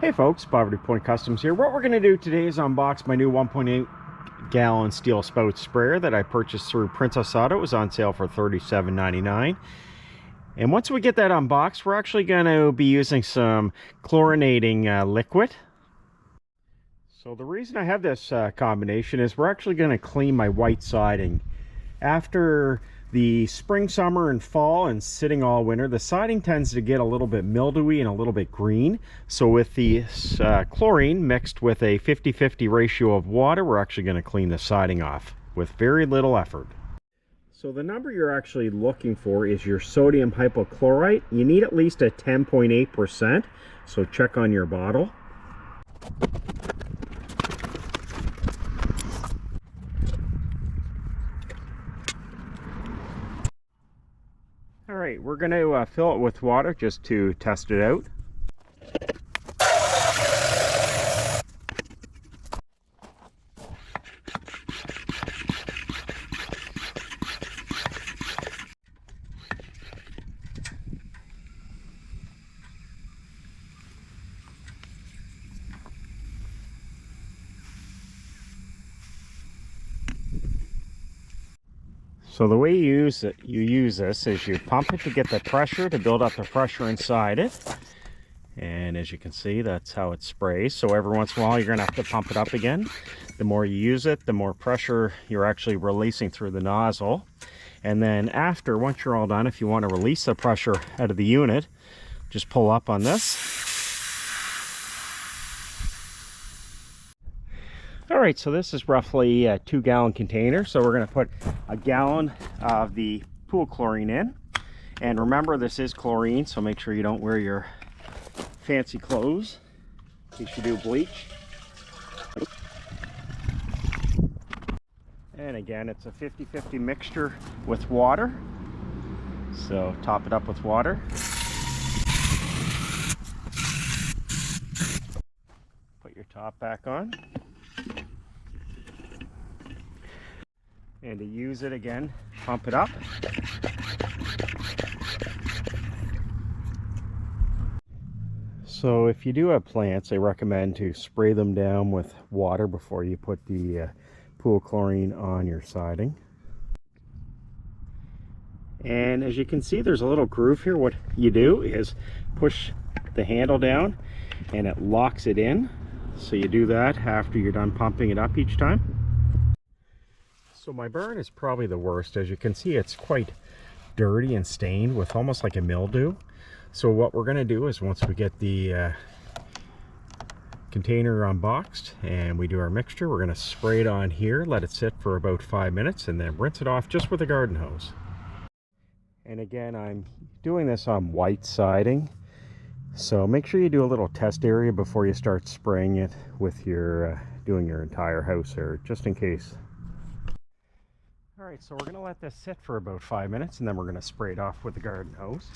Hey folks, Poverty Point Customs here. What we're going to do today is unbox my new 1.8 gallon steel spout sprayer that I purchased through Princess Auto. It was on sale for $37.99. And once we get that unboxed, we're actually going to be using some chlorinating liquid. So the reason I have this combination is we're actually going to clean my white siding. After the spring, summer, and fall and sitting all winter, the siding tends to get a little bit mildewy and a little bit green. So with the chlorine mixed with a 50-50 ratio of water, we're actually going to clean the siding off with very little effort. So the number you're actually looking for is your sodium hypochlorite. You need at least a 10.8%, so check on your bottle. Alright, we're going to fill it with water just to test it out. So the way you use this is you pump it to get the pressure, to build up the pressure inside it. And as you can see, that's how it sprays. So every once in a while you're going to have to pump it up again. The more you use it, the more pressure you're actually releasing through the nozzle. And then after, once you're all done, if you want to release the pressure out of the unit, just pull up on this. Alright, so this is roughly a 2-gallon container, so we're going to put a gallon of the pool chlorine in. And remember, this is chlorine, so make sure you don't wear your fancy clothes in case you do bleach. And again, it's a 50-50 mixture with water, so top it up with water. Put your top back on. And to use it again, pump it up. So if you do have plants, I recommend to spray them down with water before you put the pool chlorine on your siding. And as you can see, there's a little groove here. What you do is push the handle down and it locks it in. So you do that after you're done pumping it up each time. So my burn is probably the worst. As you can see, it's quite dirty and stained with almost like a mildew. So what we're going to do is once we get the container unboxed and we do our mixture, we're going to spray it on here, let it sit for about 5 minutes, and then rinse it off just with a garden hose. And again, I'm doing this on white siding, so make sure you do a little test area before you start spraying it with your doing your entire house there, just in case. Alright, so we're going to let this sit for about 5 minutes and then we're going to spray it off with the garden hose.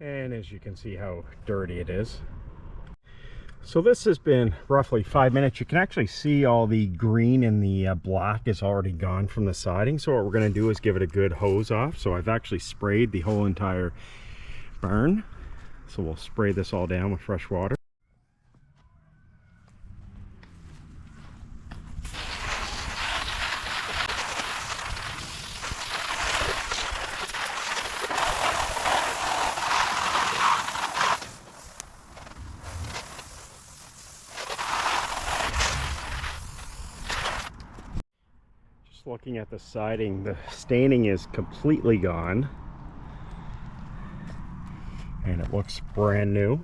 And as you can see how dirty it is. So this has been roughly 5 minutes. You can actually see all the green and the black is already gone from the siding. So what we're going to do is give it a good hose off. So I've actually sprayed the whole entire barn. So we'll spray this all down with fresh water. Looking at the siding, the staining is completely gone and it looks brand new.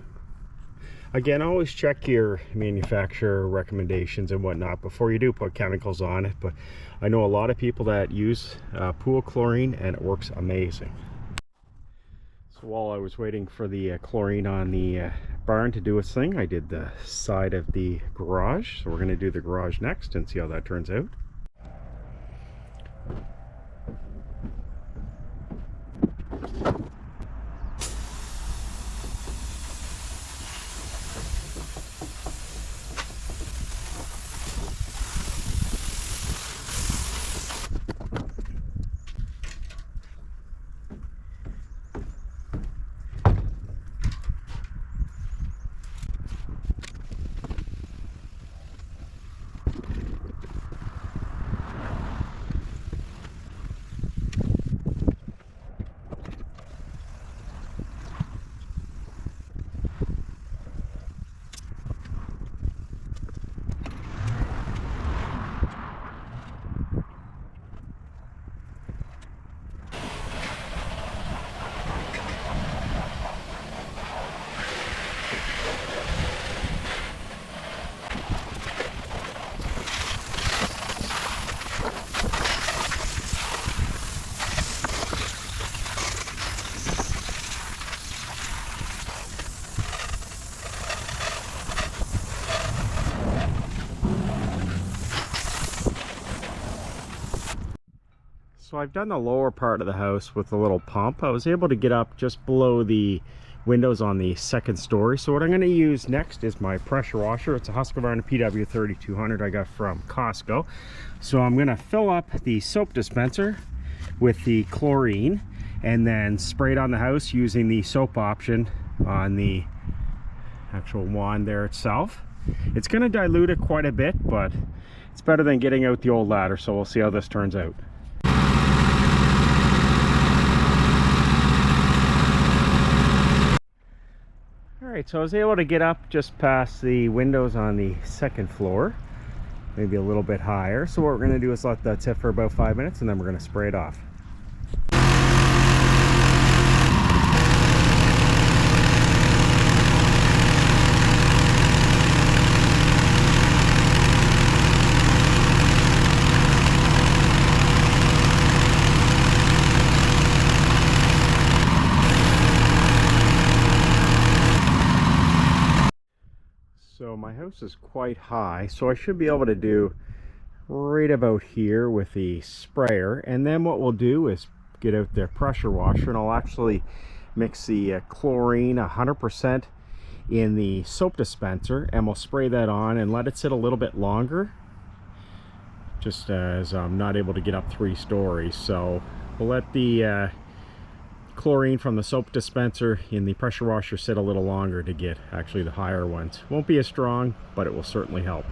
Again, always check your manufacturer recommendations and whatnot before you do put chemicals on it, but I know a lot of people that use pool chlorine and it works amazing. So while I was waiting for the chlorine on the barn to do its thing, I did the side of the garage. So we're going to do the garage next and see how that turns out. So I've done the lower part of the house with a little pump. I was able to get up just below the windows on the second story. So what I'm going to use next is my pressure washer. It's a Husqvarna PW 3200 I got from Costco. So I'm going to fill up the soap dispenser with the chlorine and then spray it on the house using the soap option on the actual wand there itself. It's going to dilute it quite a bit, but it's better than getting out the old ladder, so we'll see how this turns out. Alright, so I was able to get up just past the windows on the second floor, maybe a little bit higher. So what we're going to do is let that sit for about 5 minutes and then we're going to spray it off. So my house is quite high, so I should be able to do right about here with the sprayer. And then what we'll do is get out the pressure washer and I'll actually mix the chlorine 100% in the soap dispenser, and we'll spray that on and let it sit a little bit longer, just as I'm not able to get up 3 stories. So we'll let the chlorine from the soap dispenser in the pressure washer sit a little longer to get actually the higher ones. Won't be as strong, but it will certainly help.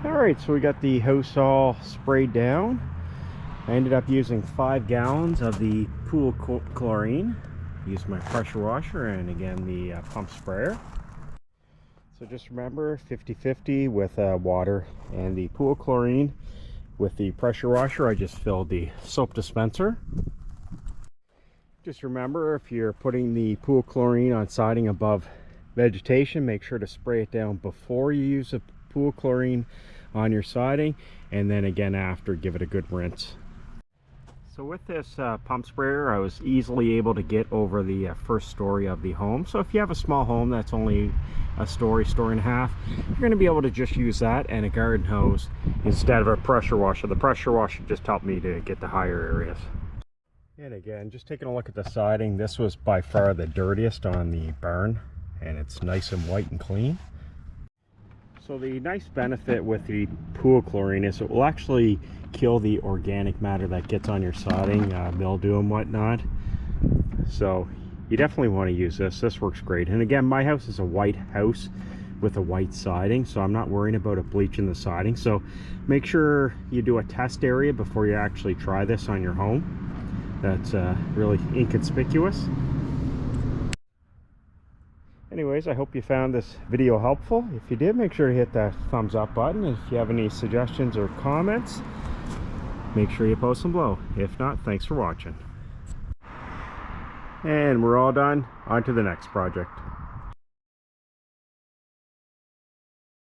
Alright, so we got the house all sprayed down. I ended up using 5 gallons of the pool chlorine. Used my pressure washer and again the pump sprayer. So just remember 50-50 with water and the pool chlorine. With the pressure washer I just filled the soap dispenser. Just remember, if you're putting the pool chlorine on siding above vegetation, make sure to spray it down before you use the pool chlorine on your siding, and then again after, give it a good rinse. So with this pump sprayer I was easily able to get over the first story of the home. So if you have a small home that's only a story and a half, you're going to be able to just use that and a garden hose instead of a pressure washer. The pressure washer just helped me to get the higher areas. And again, just taking a look at the siding, this was by far the dirtiest on the barn, and it's nice and white and clean. So the nice benefit with the pool chlorine is it will actually kill the organic matter that gets on your siding, mildew and whatnot. So you definitely want to use this. This works great. And again, my house is a white house with a white siding, so I'm not worrying about it bleaching the siding. So make sure you do a test area before you actually try this on your home. That's really inconspicuous. Anyways, I hope you found this video helpful. If you did, make sure to hit that thumbs up button. If you have any suggestions or comments, make sure you post them below. If not, thanks for watching. And we're all done. On to the next project.